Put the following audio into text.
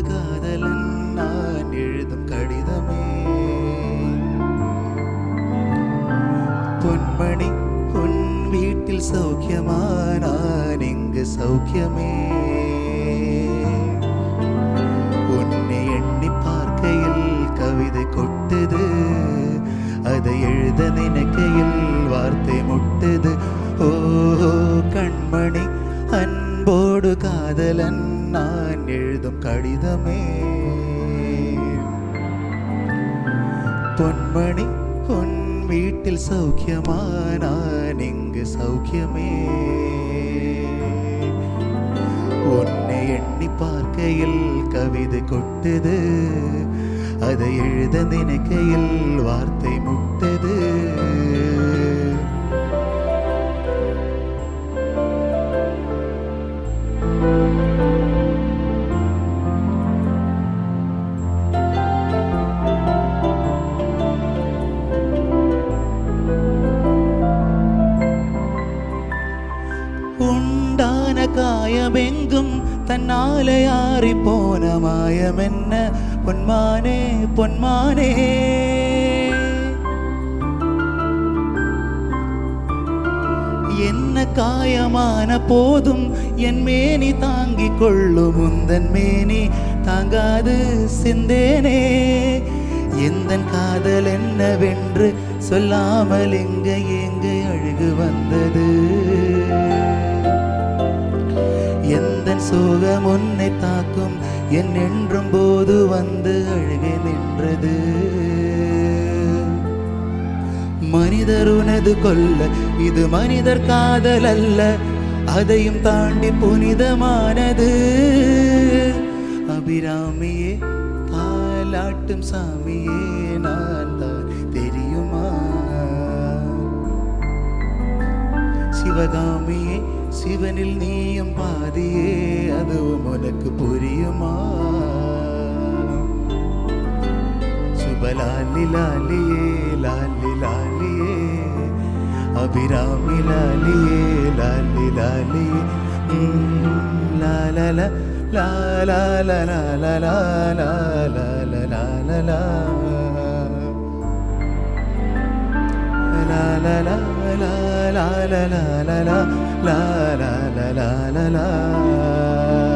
காதலன் நான் எழுதும் கடிதமே பொன்மணி உன் வீட்டில் சௌக்கியமா நான் இங்கு சௌக்கியமே உன்னை எண்ணி பார்க்கையில் கவிதை கொட்டுது அதை எழுத நினைக்கையில் வார்த்தை முட்டுது ஓ கண்மணி அன்போடு காதலன் நான் எழுதும் கடிதமே பொன்மணி உன் வீட்டில் சௌக்கியமா நான் இங்கு சௌக்கியமே உன்னை எண்ணி பார்க்கையில் கவிதை கொட்டுது அதை எழுத நினைக்கையில் வார்த்தை முட்டுது உண்டான காயமெங்கும் தன்னாலே ஆறி போன மாயம் என்ன பொன்மானே பொன்மானே என்ன காயமான போதும் என் மேனி தாங்கிக் கொள்ளும் உந்தன் மேனி தாங்காது சிந்தேனே எந்தன் காதல் என்னவென்று சொல்லாமல் எங்க அழுகு வந்தது எந்தன் சோகம் உன்னை தாக்கும் என் என்றும் போது வந்து அழுகை நின்றது மனிதர் உனது கொல்ல இது மனிதர் காதல் அல்ல அதையும் தாண்டி புனிதமானது அபிராமியே தாலாட்டும் சாமியே நான் தான் தெரியுமா சிவகாமியே சிவனில் நீயும் பாதியே அதுவும் உனக்கு புரியுமா சுபலாலி லாலியே லாலி லாலியே அபிராமி லாலியே லாலி லாலியே லாலல லாலல லாலல லாலல லாலல லாலல la la la la la la la la la la la